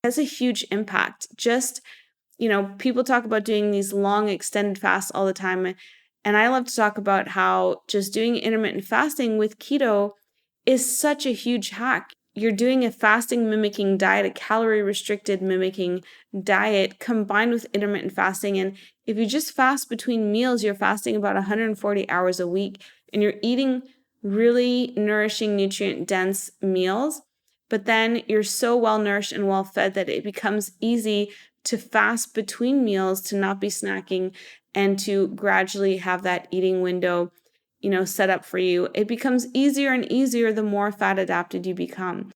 has a huge impact. Just, people talk about doing these long extended fasts all the time. And I love to talk about how just doing intermittent fasting with keto is such a huge hack. You're doing a fasting mimicking diet, a calorie restricted mimicking diet combined with intermittent fasting. And if you just fast between meals, you're fasting about 140 hours a week and you're eating really nourishing, nutrient dense meals. But then you're so well nourished and well fed that it becomes easy to fast between meals, to not be snacking, and to gradually have that eating window, set up for you. It becomes easier and easier the more fat adapted you become.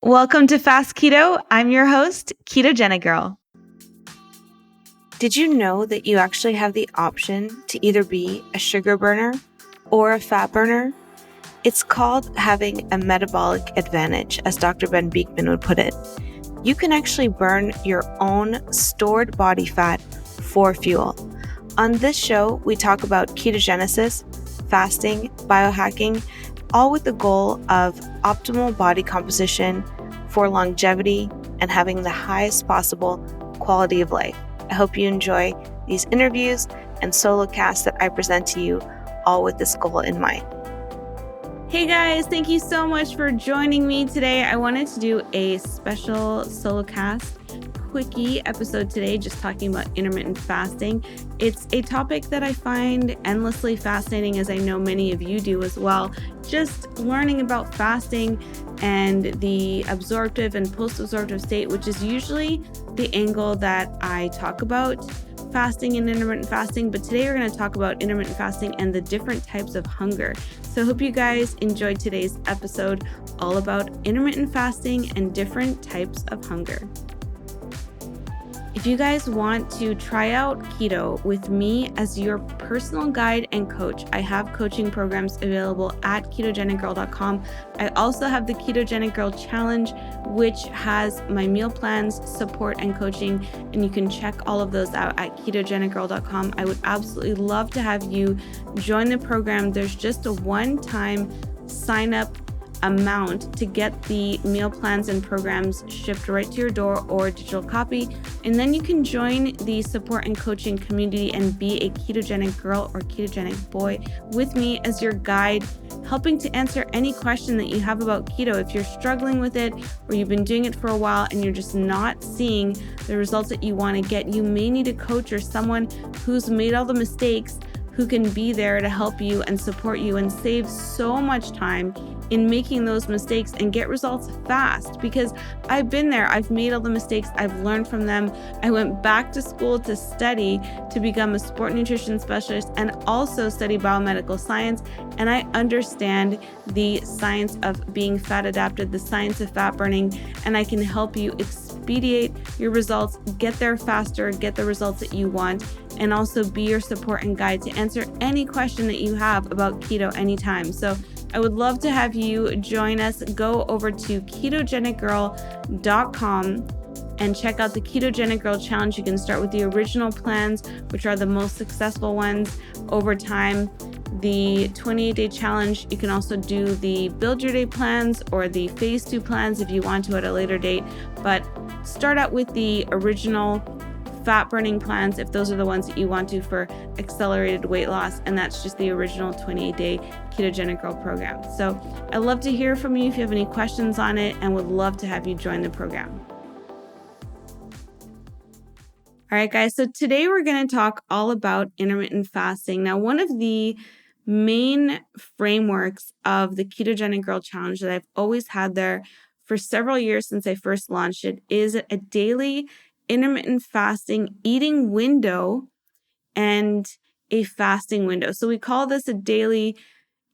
Welcome to Fast Keto. I'm your host, Ketogenic Girl. Did you know that you actually have the option to either be a sugar burner or a fat burner? It's called having a metabolic advantage, as Dr. Ben Beekman would put it. You can actually burn your own stored body fat for fuel. On this show, we talk about ketogenesis, fasting, biohacking, all with the goal of optimal body composition for longevity and having the highest possible quality of life. I hope you enjoy these interviews and solo casts that I present to you, all with this goal in mind. Hey guys, thank you so much for joining me today. I wanted to do a special solo cast quickie episode today, just talking about intermittent fasting. It's a topic that I find endlessly fascinating, as I know many of you do as well. Just learning about fasting and the absorptive and post-absorptive state, which is usually the angle that I talk about fasting and intermittent fasting, but today we're going to talk about intermittent fasting and the different types of hunger. So I hope you guys enjoyed today's episode all about intermittent fasting and different types of hunger. If you guys want to try out keto with me as your personal guide and coach, I have coaching programs available at ketogenicgirl.com. I also have the Ketogenic Girl Challenge, which has my meal plans, support, and coaching, and you can check all of those out at ketogenicgirl.com. I would absolutely love to have you join the program. There's just a one-time sign-up amount to get the meal plans and programs shipped right to your door or digital copy, and then you can join the support and coaching community and be a ketogenic girl or ketogenic boy with me as your guide, helping to answer any question that you have about keto. If you're struggling with it or you've been doing it for a while and you're just not seeing the results that you want to get, you may need a coach or someone who's made all the mistakes, who can be there to help you and support you and save so much time in making those mistakes and get results fast. Because I've been there, I've made all the mistakes, I've learned from them. I went back to school to study to become a sport nutrition specialist and also study biomedical science. And I understand the science of being fat adapted, the science of fat burning, and I can help you expedite your results, get there faster, get the results that you want, and also be your support and guide to answer any question that you have about keto anytime. So I would love to have you join us. Go over to ketogenicgirl.com and check out the Ketogenic Girl Challenge. You can start with the original plans, which are the most successful ones over time. The 28-day challenge, you can also do the Build Your Day plans or the Phase 2 plans if you want to at a later date. But start out with the original fat burning plans if those are the ones that you want to for accelerated weight loss, and that's just the original 28-day Ketogenic Girl program. So I'd love to hear from you if you have any questions on it, and would love to have you join the program. All right, guys, so today we're going to talk all about intermittent fasting. Now, one of the main frameworks of the Ketogenic Girl Challenge that I've always had there for several years since I first launched it is a daily intermittent fasting eating window and a fasting window. So we call this a daily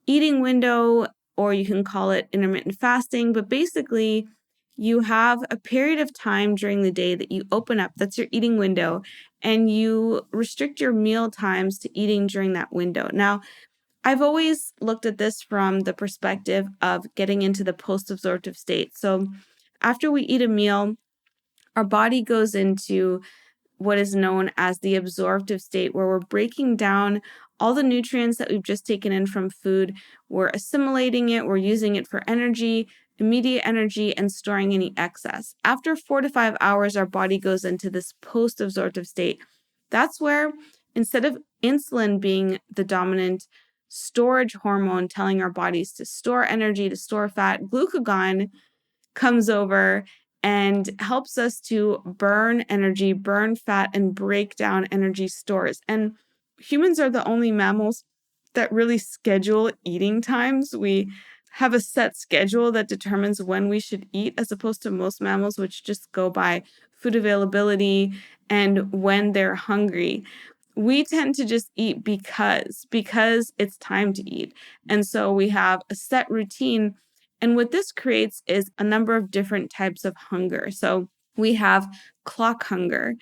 eating window, or you can call it intermittent fasting, but basically you have a period of time during the day that you open up, that's your eating window, and you restrict your meal times to eating during that window. Now, I've always looked at this from the perspective of getting into the post-absorptive state. So after we eat a meal, our body goes into what is known as the absorptive state, where we're breaking down all the nutrients that we've just taken in from food. We're assimilating it, we're using it for energy, immediate energy and storing any excess. After 4 to 5 hours, our body goes into this post-absorptive state. That's where, instead of insulin being the dominant storage hormone telling our bodies to store energy, to store fat, glucagon comes over and helps us to burn energy, burn fat, and break down energy stores. And humans are the only mammals that really schedule eating times. We have a set schedule that determines when we should eat, as opposed to most mammals, which just go by food availability and when they're hungry. We tend to just eat because it's time to eat. And so we have a set routine. And what this creates is a number of different types of hunger. So we have clock hunger.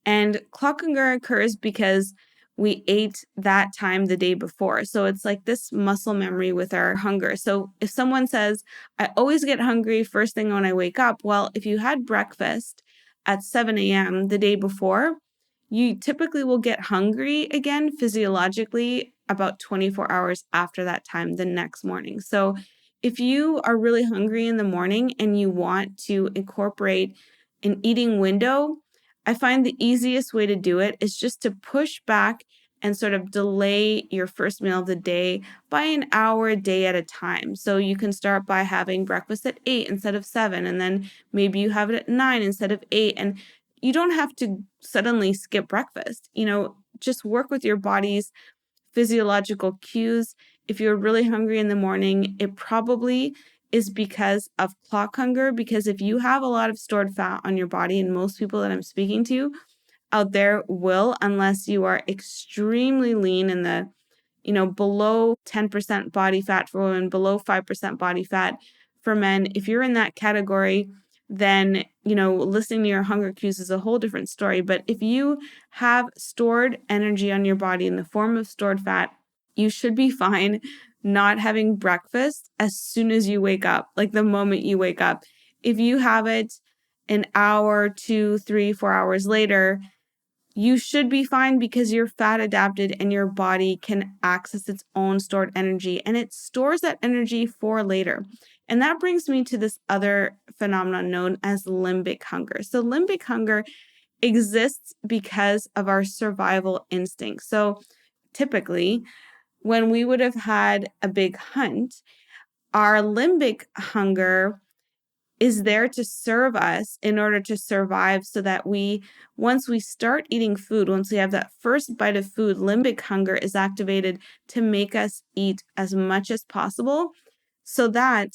And clock hunger occurs because we ate that time the day before. So it's like this muscle memory with our hunger. So if someone says, I always get hungry first thing when I wake up, well, if you had breakfast at 7 a.m. the day before, you typically will get hungry again physiologically about 24 hours after that time the next morning. So if you are really hungry in the morning and you want to incorporate an eating window, I find the easiest way to do it is just to push back and sort of delay your first meal of the day by an hour a day at a time. So you can start by having breakfast at 8 instead of 7, and then maybe you have it at 9 instead of 8. And you don't have to suddenly skip breakfast. Just work with your body's physiological cues. If you're really hungry in the morning, it probably is because of clock hunger, because if you have a lot of stored fat on your body, and most people that I'm speaking to out there will, unless you are extremely lean in the, below 10% body fat for women, below 5% body fat for men, if you're in that category, then, listening to your hunger cues is a whole different story. But if you have stored energy on your body in the form of stored fat, you should be fine not having breakfast as soon as you wake up, like the moment you wake up. If you have it an hour, 2, 3, 4 hours later, you should be fine because you're fat adapted and your body can access its own stored energy, and it stores that energy for later. And that brings me to this other phenomenon known as limbic hunger. So limbic hunger exists because of our survival instinct. So typically, when we would have had a big hunt, our limbic hunger is there to serve us in order to survive, so that once we start eating food, once we have that first bite of food, limbic hunger is activated to make us eat as much as possible, so that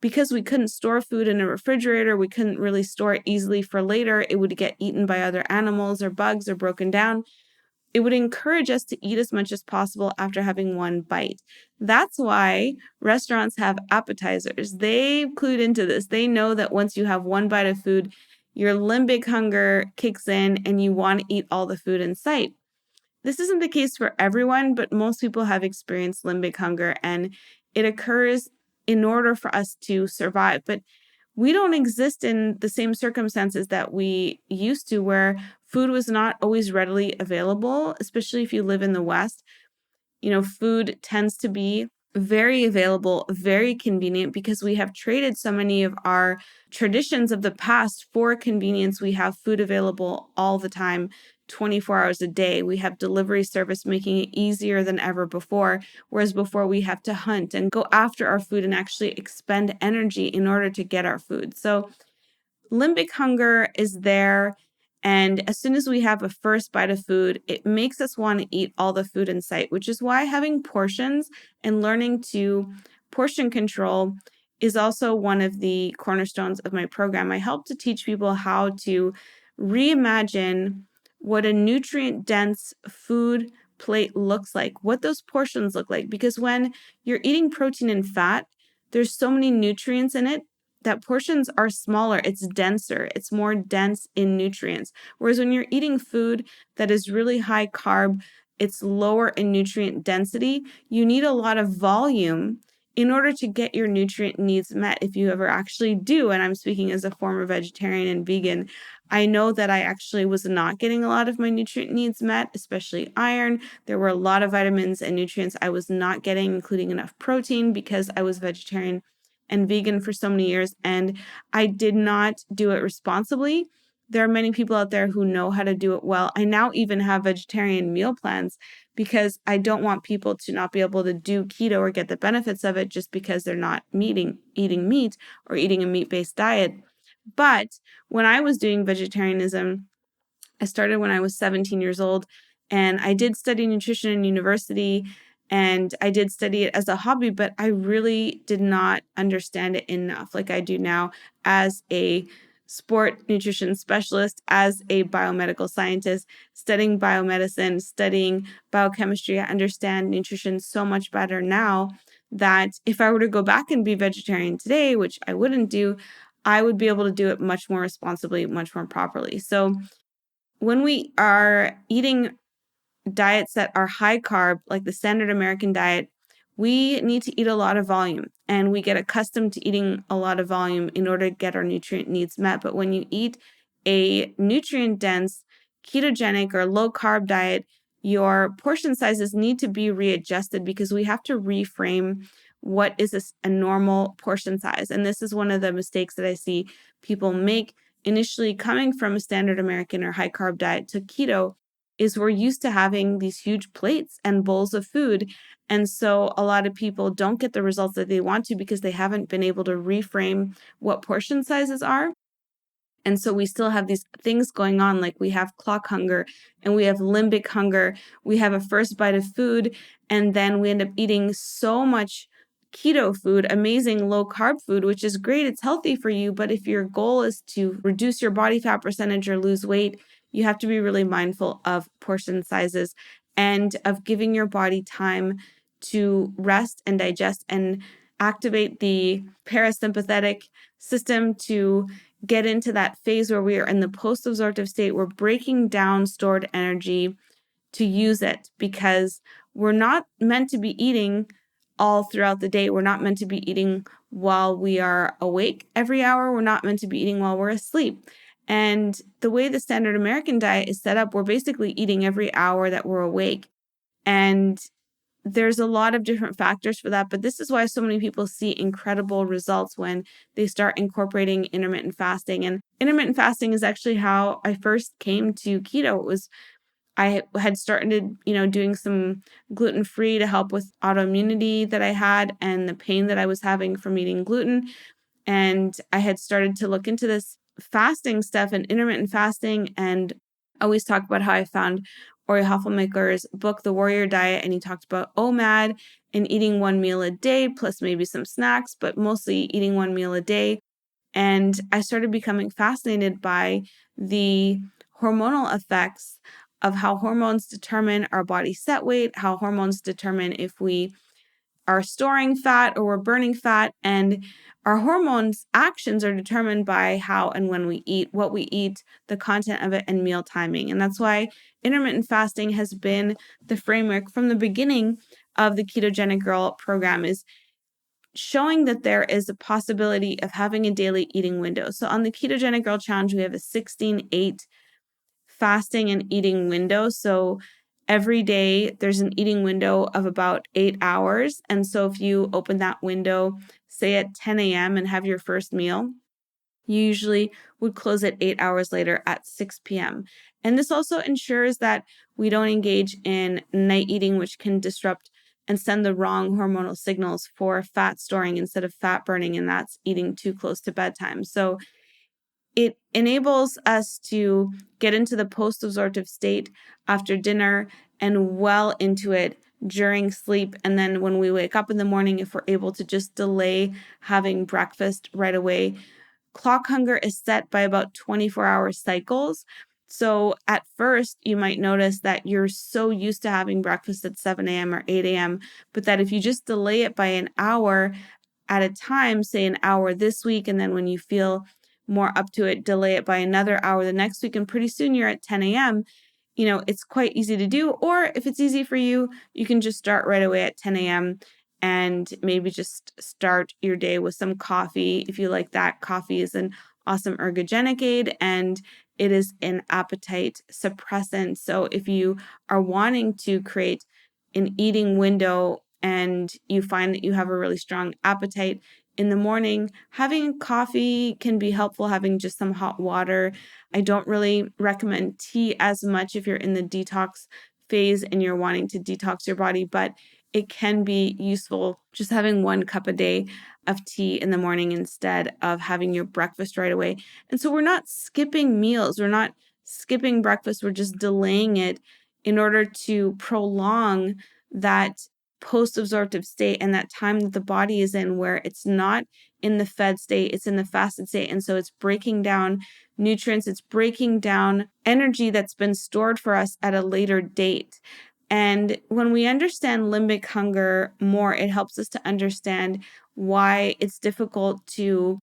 because we couldn't store food in a refrigerator, we couldn't really store it easily for later, it would get eaten by other animals or bugs or broken down. It would encourage us to eat as much as possible after having one bite. That's why restaurants have appetizers. They clued into this. They know that once you have one bite of food, your limbic hunger kicks in and you want to eat all the food in sight. This isn't the case for everyone, but most people have experienced limbic hunger, and it occurs in order for us to survive. But we don't exist in the same circumstances that we used to, where food was not always readily available, especially if you live in the West. Food tends to be very available, very convenient, because we have traded so many of our traditions of the past for convenience. We have food available all the time, 24 hours a day. We have delivery service making it easier than ever before, whereas before we have to hunt and go after our food and actually expend energy in order to get our food. So limbic hunger is there. And as soon as we have a first bite of food, it makes us want to eat all the food in sight, which is why having portions and learning to portion control is also one of the cornerstones of my program. I help to teach people how to reimagine what a nutrient-dense food plate looks like, what those portions look like. Because when you're eating protein and fat, there's so many nutrients in it that portions are smaller, it's denser, it's more dense in nutrients. Whereas when you're eating food that is really high carb, it's lower in nutrient density, you need a lot of volume in order to get your nutrient needs met, if you ever actually do. And I'm speaking as a former vegetarian and vegan. I know that I actually was not getting a lot of my nutrient needs met, especially iron. There were a lot of vitamins and nutrients I was not getting, including enough protein, because I was vegetarian and vegan for so many years, and I did not do it responsibly. There are many people out there who know how to do it well. I now even have vegetarian meal plans because I don't want people to not be able to do keto or get the benefits of it just because they're not eating meat or eating a meat-based diet. But when I was doing vegetarianism, I started when I was 17 years old, and I did study nutrition in university, and I did study it as a hobby, but I really did not understand it enough like I do now as a sport nutrition specialist, as a biomedical scientist, studying biomedicine, studying biochemistry. I understand nutrition so much better now that if I were to go back and be vegetarian today, which I wouldn't do, I would be able to do it much more responsibly, much more properly. So when we are eating diets that are high carb, like the standard American diet, we need to eat a lot of volume, and we get accustomed to eating a lot of volume in order to get our nutrient needs met. But when you eat a nutrient dense, ketogenic, or low carb diet, your portion sizes need to be readjusted because we have to reframe what is a normal portion size. And this is one of the mistakes that I see people make initially coming from a standard American or high carb diet to keto is we're used to having these huge plates and bowls of food. And so a lot of people don't get the results that they want to because they haven't been able to reframe what portion sizes are. And so we still have these things going on, like we have clock hunger and we have limbic hunger. We have a first bite of food, and then we end up eating so much keto food, amazing low carb food, which is great. It's healthy for you. But if your goal is to reduce your body fat percentage or lose weight, you have to be really mindful of portion sizes and of giving your body time to rest and digest and activate the parasympathetic system to get into that phase where we are in the post-absorptive state. We're breaking down stored energy to use it because we're not meant to be eating all throughout the day. We're not meant to be eating while we are awake every hour. We're not meant to be eating while we're asleep. And the way the standard American diet is set up, we're basically eating every hour that we're awake. And there's a lot of different factors for that, but this is why so many people see incredible results when they start incorporating intermittent fasting. And intermittent fasting is actually how I first came to keto. It was I had started, doing some gluten-free to help with autoimmunity that I had and the pain that I was having from eating gluten. And I had started to look into this fasting stuff and intermittent fasting, and always talk about how I found Ori Hoffelmaker's book, The Warrior Diet, and he talked about OMAD and eating one meal a day, plus maybe some snacks, but mostly eating one meal a day. And I started becoming fascinated by the hormonal effects of how hormones determine our body set weight, how hormones determine if we are storing fat or we're burning fat. And our hormones' actions are determined by how and when we eat, what we eat, the content of it, and meal timing. And that's why intermittent fasting has been the framework from the beginning of the Ketogenic Girl program, is showing that there is a possibility of having a daily eating window. So on the Ketogenic Girl Challenge, we have a 16-8 fasting and eating window. So every day there's an eating window of about 8 hours. And so if you open that window, say at 10 a.m. and have your first meal, you usually would close it 8 hours later at 6 p.m. And this also ensures that we don't engage in night eating, which can disrupt and send the wrong hormonal signals for fat storing instead of fat burning, and that's eating too close to bedtime. So it enables us to get into the post-absorptive state after dinner and well into it during sleep. And then when we wake up in the morning, if we're able to just delay having breakfast right away. Clock hunger is set by about 24-hour cycles. So at first, you might notice that you're so used to having breakfast at 7 a.m. or 8 a.m., but that if you just delay it by an hour at a time, say an hour this week, and then when you feel more up to it, delay it by another hour the next week, and pretty soon you're at 10 a.m., it's quite easy to do. Or if it's easy for you, you can just start right away at 10 a.m. and maybe just start your day with some coffee. If you like that, coffee is an awesome ergogenic aid and it is an appetite suppressant. So if you are wanting to create an eating window and you find that you have a really strong appetite, in the morning. Having coffee can be helpful, having just some hot water. I don't really recommend tea as much if you're in the detox phase and you're wanting to detox your body, but it can be useful just having 1 cup a day of tea in the morning instead of having your breakfast right away. And so we're not skipping meals, we're not skipping breakfast, we're just delaying it in order to prolong that post-absorptive state and that time that the body is in where it's not in the fed state, it's in the fasted state. And so it's breaking down nutrients, it's breaking down energy that's been stored for us at a later date. And when we understand limbic hunger more, it helps us to understand why it's difficult to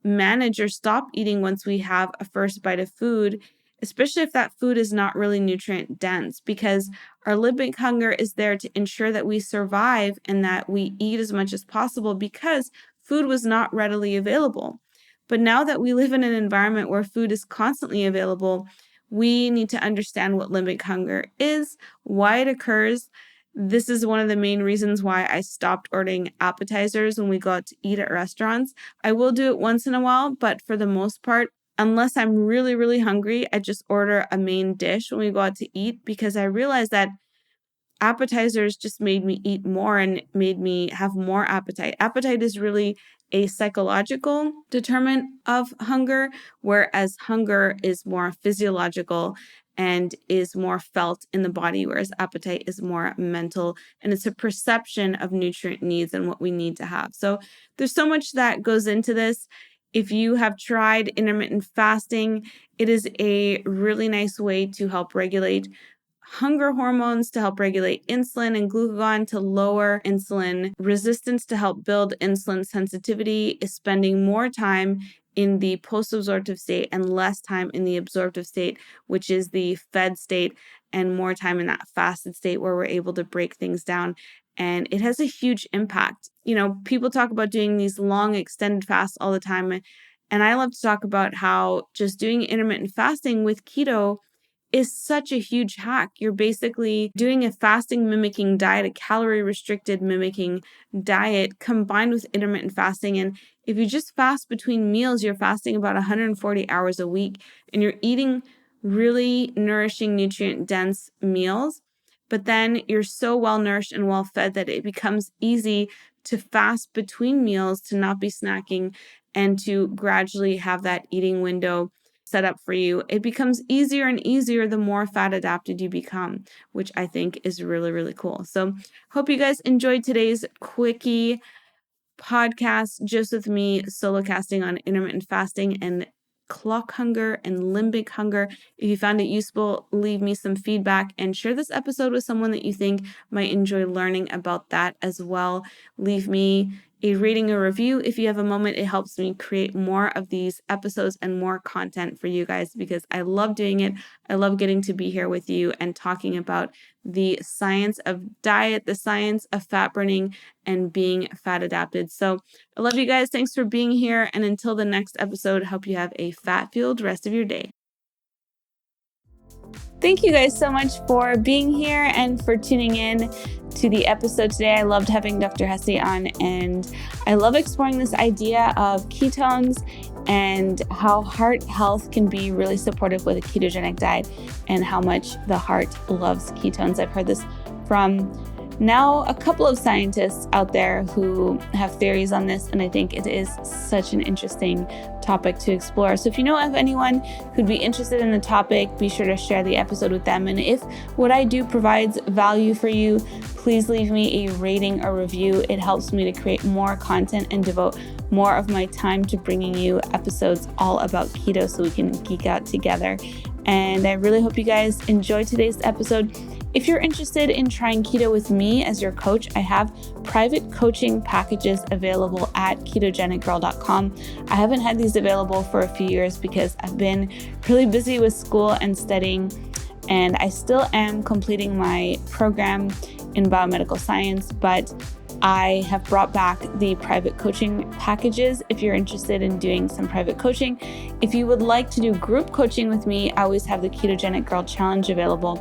manage or stop eating once we have a first bite of food, especially if that food is not really nutrient dense, because our limbic hunger is there to ensure that we survive and that we eat as much as possible because food was not readily available. But now that we live in an environment where food is constantly available, we need to understand what limbic hunger is, why it occurs. This is one of the main reasons why I stopped ordering appetizers when we go out to eat at restaurants. I will do it once in a while, but for the most part, unless I'm really, really hungry, I just order a main dish when we go out to eat because I realize that appetizers just made me eat more and made me have more appetite. Appetite is really a psychological determinant of hunger, whereas hunger is more physiological and is more felt in the body, whereas appetite is more mental and it's a perception of nutrient needs and what we need to have. So there's so much that goes into this. If you have tried intermittent fasting, it is a really nice way to help regulate hunger hormones, to help regulate insulin and glucagon, to lower insulin resistance, to help build insulin sensitivity, is spending more time in the post-absorptive state and less time in the absorptive state, which is the fed state, and more time in that fasted state where we're able to break things down. And it has a huge impact. You know, people talk about doing these long extended fasts all the time. And I love to talk about how just doing intermittent fasting with keto is such a huge hack. You're basically doing a fasting mimicking diet, a calorie restricted mimicking diet combined with intermittent fasting. And if you just fast between meals, you're fasting about 140 hours a week and you're eating really nourishing, nutrient dense meals. But then you're so well nourished and well fed that it becomes easy to fast between meals, to not be snacking, and to gradually have that eating window set up for you. It becomes easier and easier the more fat adapted you become, which I think is really, really cool. So hope you guys enjoyed today's quickie podcast just with me solo casting on intermittent fasting and clock hunger and limbic hunger. If you found it useful, leave me some feedback and share this episode with someone that you think might enjoy learning about that as well. Leave me a rating or review if you have a moment. It helps me create more of these episodes and more content for you guys because I love doing it. I love getting to be here with you and talking about the science of diet, the science of fat burning, and being fat adapted. So I love you guys. Thanks for being here. And until the next episode, hope you have a fat-fueled rest of your day. Thank you guys so much for being here and for tuning in to the episode today. I loved having Dr. Hesse on, and I love exploring this idea of ketones and how heart health can be really supportive with a ketogenic diet and how much the heart loves ketones. I've heard this from now a couple of scientists out there who have theories on this, and I think it is such an interesting topic to explore. So if you know of anyone who'd be interested in the topic, be sure to share the episode with them. And if what I do provides value for you, please leave me a rating or review. It helps me to create more content and devote more of my time to bringing you episodes all about keto so we can geek out together. And I really hope you guys enjoyed today's episode. If you're interested in trying keto with me as your coach, I have private coaching packages available at ketogenicgirl.com. I haven't had these available for a few years because I've been really busy with school and studying, and I still am completing my program in biomedical science, but I have brought back the private coaching packages if you're interested in doing some private coaching. If you would like to do group coaching with me, I always have the Ketogenic Girl Challenge available,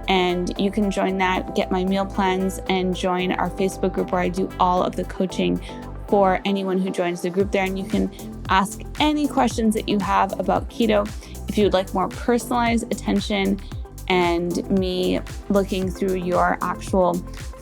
and you can join that, get my meal plans, and join our Facebook group where I do all of the coaching for anyone who joins the group there, and you can ask any questions that you have about keto. If you would like more personalized attention and me looking through your actual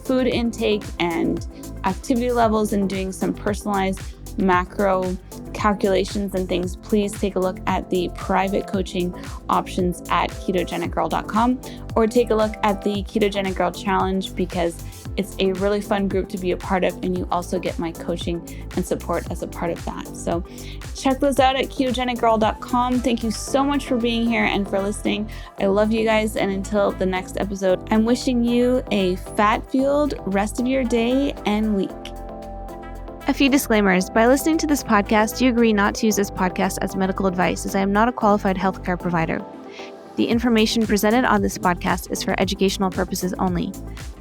food intake and activity levels and doing some personalized macro calculations and things, please take a look at the private coaching options at ketogenicgirl.com, or take a look at the Ketogenic Girl Challenge, because it's a really fun group to be a part of, and you also get my coaching and support as a part of that. So check those out at ketogenicgirl.com. Thank you so much for being here and for listening. I love you guys, and until the next episode, I'm wishing you a fat-fueled rest of your day and week. A few disclaimers. By listening to this podcast, you agree not to use this podcast as medical advice, as I am not a qualified healthcare provider. The information presented on this podcast is for educational purposes only.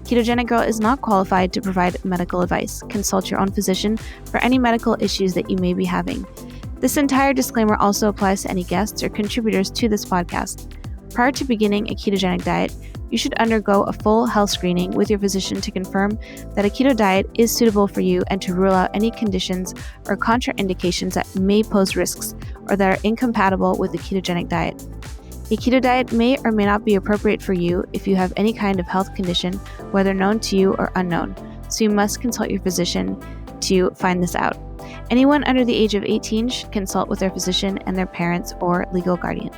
Ketogenic Girl is not qualified to provide medical advice. Consult your own physician for any medical issues that you may be having. This entire disclaimer also applies to any guests or contributors to this podcast. Prior to beginning a ketogenic diet, you should undergo a full health screening with your physician to confirm that a keto diet is suitable for you and to rule out any conditions or contraindications that may pose risks or that are incompatible with the ketogenic diet. A keto diet may or may not be appropriate for you if you have any kind of health condition, whether known to you or unknown, so you must consult your physician to find this out. Anyone under the age of 18 should consult with their physician and their parents or legal guardian.